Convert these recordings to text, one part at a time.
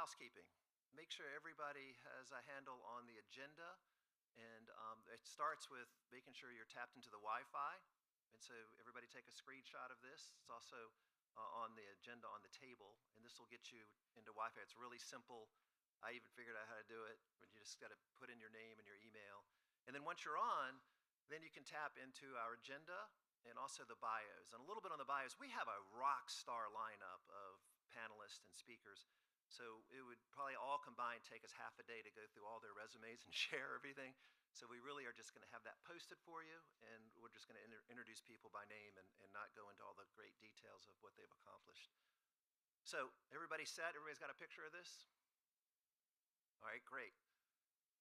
Housekeeping. Make sure everybody has a handle on the agenda, and it starts with making sure you're tapped into the Wi-Fi. And so everybody take a screenshot of this. It's also on the agenda on the table, and this will get you into Wi-Fi. It's really simple. I even figured out how to do it. You just got to put in your name and your email. And then once you're on, then you can tap into our agenda and also the bios. And a little bit on the bios, we have a rock star lineup of panelists and speakers. So it would probably all combined take us half a day to go through all their resumes and share everything. So we really are just going to have that posted for you, and we're just going to introduce people by name and not go into all the great details of what they've accomplished. So everybody set? Everybody's got a picture of this? All right, great.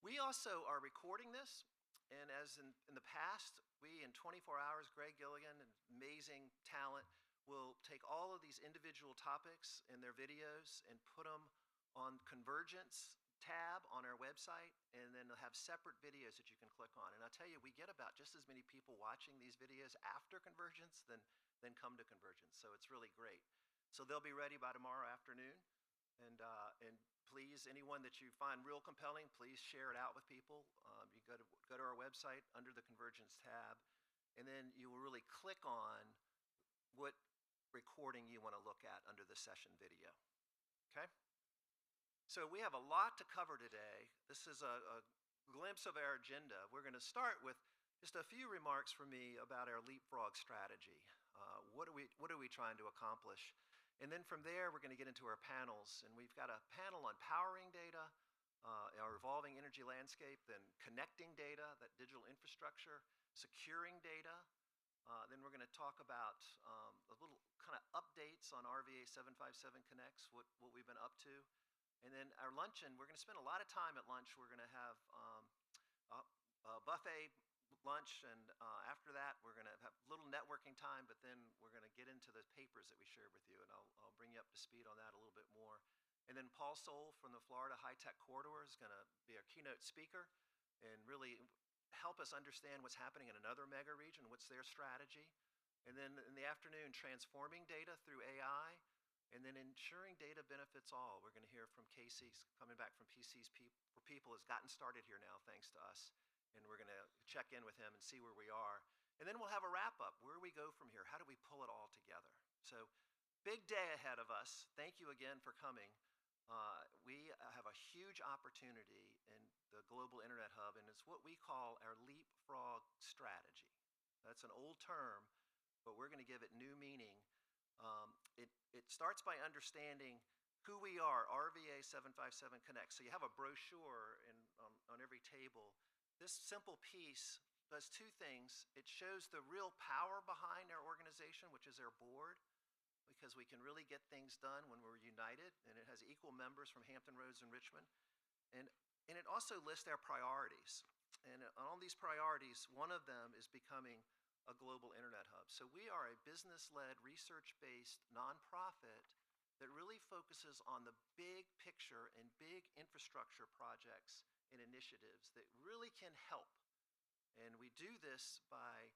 We also are recording this, and as in the past, we in 24 hours, Greg Gilligan, an amazing talent, will take all of these individual topics in their videos and put them on Convergence tab on our website, and then they'll have separate videos that you can click on. And I'll tell you, we get about just as many people watching these videos after Convergence than come to Convergence. So it's really great. So they'll be ready by tomorrow afternoon. And please, anyone that you find real compelling, please share it out with people. You go to our website under the Convergence tab, and then you will really click on what recording you want to look at under the session video. Okay? So we have a lot to cover today. This is a glimpse of our agenda. We're going to start with just a few remarks from me about our Leapfrog strategy. What are we trying to accomplish? And then from there, we're going to get into our panels. And we've got a panel on powering data, our evolving energy landscape, then connecting data, that digital infrastructure, securing data. Then we're going to talk about a little kind of updates on RVA 757 Connects, what we've been up to. And then our luncheon, we're going to spend a lot of time at lunch. We're going to have a buffet lunch, and after that, we're going to have a little networking time, but then we're going to get into the papers that we shared with you, and I'll bring you up to speed on that a little bit more. And then Paul Soule from the Florida High Tech Corridor is going to be our keynote speaker and really help us understand what's happening in another mega region, what's their strategy. And then in the afternoon, transforming data through AI, and then ensuring data benefits all. We're going to hear from Casey, coming back from PC's for People, has gotten started here now thanks to us. And we're going to check in with him and see where we are. And then we'll have a wrap up. Where do we go from here? How do we pull it all together? So big day ahead of us. Thank you again for coming. We have a huge opportunity in the Global Internet Hub, and it's what we call our Leapfrog strategy. That's an old term, but we're going to give it new meaning. It starts by understanding who we are, RVA 757 Connect. So you have a brochure on every table. This simple piece does two things. It shows the real power behind our organization, which is our board, because we can really get things done when we're united, and it has equal members from Hampton Roads and Richmond. And it also lists our priorities. And on all these priorities, one of them is becoming a global internet hub. So we are a business-led, research-based nonprofit that really focuses on the big picture and big infrastructure projects and initiatives that really can help. And we do this by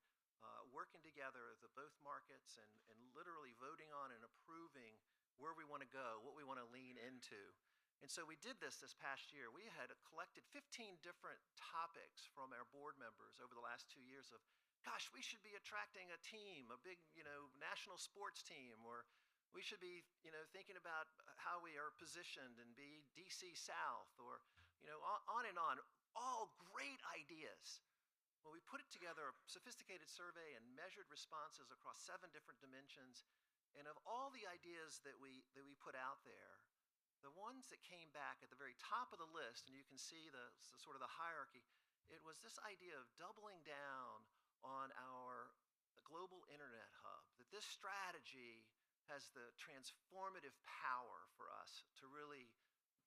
working together the both markets and literally voting on and approving where we want to go, what we want to lean into. And so we did this past year. We had collected 15 different topics from our board members over the last 2 years of, gosh, we should be attracting a team, a big, national sports team, or we should be, thinking about how we are positioned and be DC South, or, on and on. All great ideas. Well, we put it together, a sophisticated survey, and measured responses across 7 different dimensions. And of all the ideas that we put out there, the ones that came back at the very top of the list, and you can see the sort of the hierarchy, it was this idea of doubling down on our global internet hub, that this strategy has the transformative power for us to really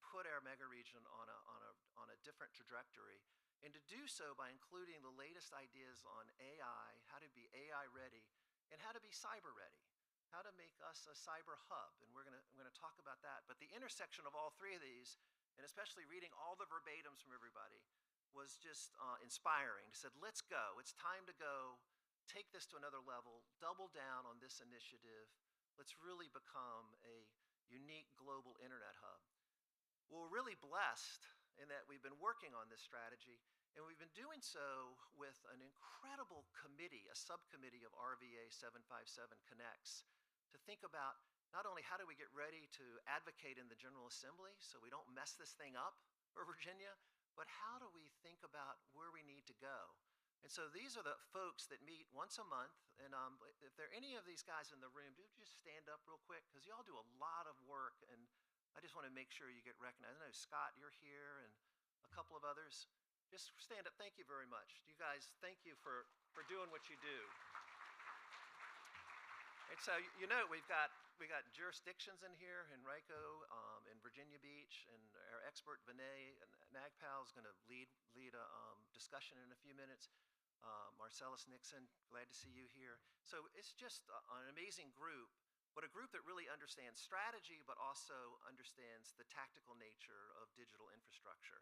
put our mega region on a different trajectory, and to do so by including the latest ideas on AI, how to be AI ready, and how to be cyber ready, how to make us a cyber hub. And we're gonna talk about that. But the intersection of all 3 of these, and especially reading all the verbatims from everybody, was just inspiring. It said, let's go. It's time to go. Take this to another level. Double down on this initiative. Let's really become a unique global internet hub. really blessed in that we've been working on this strategy, and we've been doing so with an incredible committee, a subcommittee of RVA 757 Connects, to think about not only how do we get ready to advocate in the General Assembly so we don't mess this thing up for Virginia, but how do we think about where we need to go? And so these are the folks that meet once a month, and if there are any of these guys in the room, do just stand up real quick, because y'all do a lot of work, and I just want to make sure you get recognized. I know, Scott, you're here, and a couple of others. Just stand up. Thank you very much. You guys, thank you for doing what you do. And so, you know, we got jurisdictions in here, Henrico, in Virginia Beach, and our expert Vinay and Nagpal is going to lead a discussion in a few minutes. Marcellus Nixon, glad to see you here. So it's just an amazing group, but a group that really understands strategy, but also understands the tactical nature of digital infrastructure.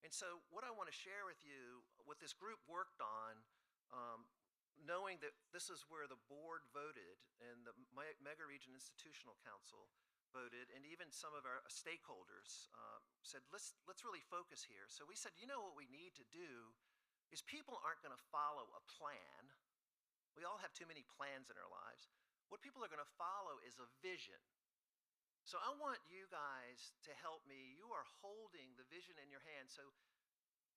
And so what I want to share with you, what this group worked on, knowing that this is where the board voted and the Mega Region Institutional Council voted, and even some of our stakeholders said, let's really focus here. So we said, you know what we need to do is people aren't going to follow a plan. We all have too many plans in our lives. What people are going to follow is a vision. So I want you guys to help me. You are holding the vision in your hand. So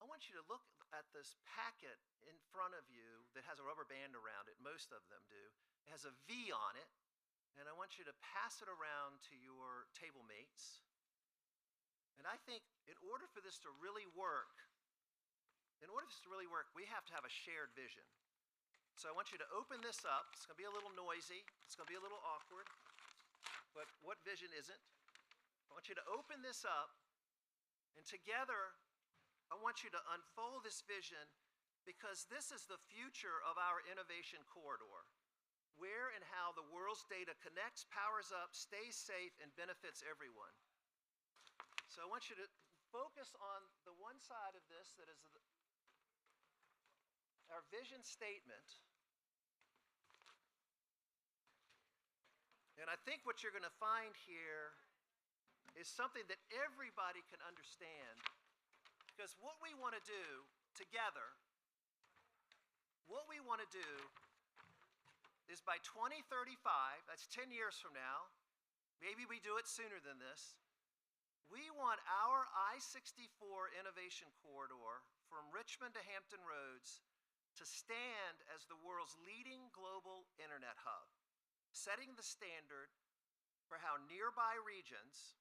I want you to look at this packet in front of you that has a rubber band around it. Most of them do. It has a V on it. And I want you to pass it around to your table mates. And I think in order for this to really work, we have to have a shared vision. So I want you to open this up. It's going to be a little noisy. It's going to be a little awkward. But what vision isn't? I want you to open this up, and together, I want you to unfold this vision, because this is the future of our innovation corridor, where and how the world's data connects, powers up, stays safe, and benefits everyone. So I want you to focus on the one side of this that is our vision statement. And I think what you're going to find here is something that everybody can understand. Because what we want to do together, is by 2035, that's 10 years from now, maybe we do it sooner than this, we want our I-64 innovation corridor from Richmond to Hampton Roads to stand as the world's leading global internet hub, setting the standard for how nearby regions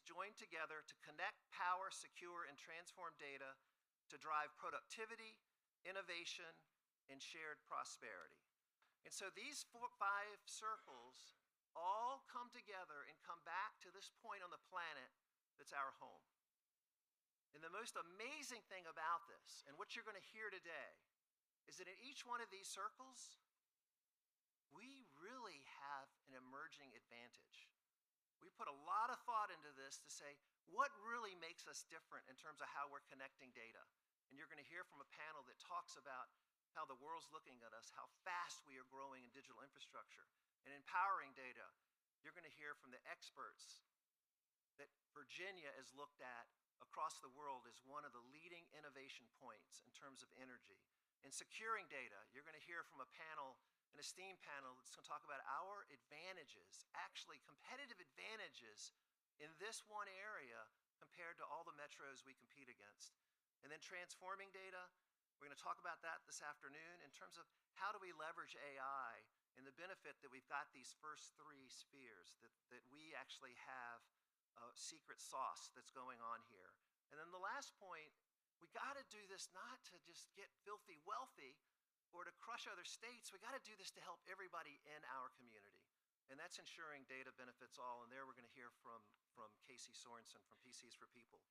join together to connect, power, secure, and transform data to drive productivity, innovation, and shared prosperity. And so these 5 circles all come together and come back to this point on the planet that's our home. And the most amazing thing about this, and what you're going to hear today, is that in each one of these circles, we really have an emerging advantage. We put a lot of thought into this to say, what really makes us different in terms of how we're connecting data? And you're going to hear from a panel that talks about how the world's looking at us, how fast we are growing in digital infrastructure. And empowering data, you're going to hear from the experts that Virginia is looked at across the world as one of the leading innovation points in terms of energy. In securing data, you're going to hear from a panel, an esteemed panel, that's going to talk about our advantages, actually competitive advantages in this one area compared to all the metros we compete against. And then transforming data, we're going to talk about that this afternoon in terms of how do we leverage AI and the benefit that we've got these first 3 spheres, that we actually have a secret sauce that's going on here. And then the last point, we got to do this not to just get filthy wealthy or to crush other states. We got to do this to help everybody in our community. And that's ensuring data benefits all. And there we're going to hear from Casey Sorensen from PCs for People.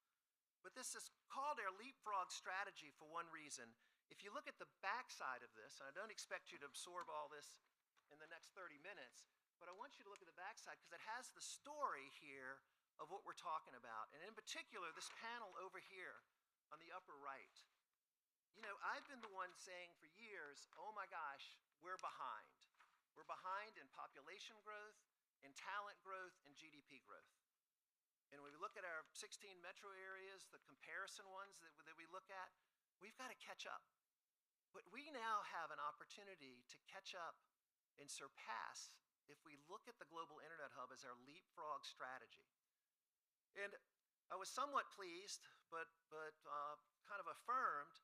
But this is called our Leapfrog strategy for one reason. If you look at the backside of this, and I don't expect you to absorb all this in the next 30 minutes, but I want you to look at the backside because it has the story here of what we're talking about. And in particular, this panel over here on the upper right. You know, I've been the one saying for years, oh my gosh, we're behind. We're behind in population growth, in talent growth, and GDP growth. And when we look look at our 16 metro areas, the comparison ones that we look at, we've got to catch up. But we now have an opportunity to catch up and surpass if we look at the global internet hub as our leapfrog strategy. And I was somewhat pleased, but kind of affirmed,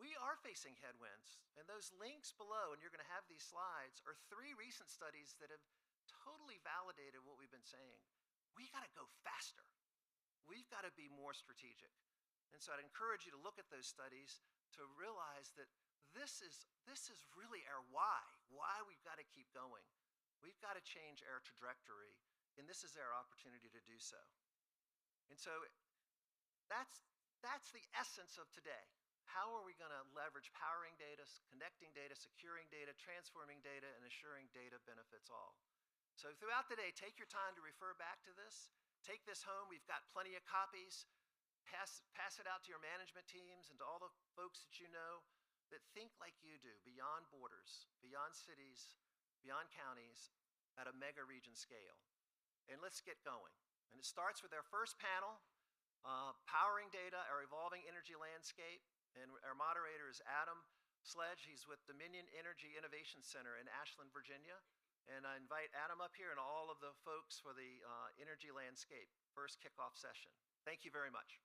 we are facing headwinds. And those links below, and you're going to have these slides, are 3 recent studies that have totally validated what we've been saying. We got to go faster. We've got to be more strategic. And so I'd encourage you to look at those studies to realize that this is really our why we've got to keep going. We've got to change our trajectory, and this is our opportunity to do so. And so that's the essence of today. How are we going to leverage powering data, connecting data, securing data, transforming data, and assuring data benefits all? So throughout the day, take your time to refer back to this. Take this home. We've got plenty of copies. Pass it out to your management teams and to all the folks that you know that think like you do, beyond borders, beyond cities, beyond counties, at a mega region scale. And let's get going. And it starts with our first panel, Powering Data, Our Evolving Energy Landscape. And our moderator is Adam Sledge. He's with Dominion Energy Innovation Center in Ashland, Virginia. And I invite Adam up here and all of the folks for the Energy Landscape first kickoff session. Thank you very much.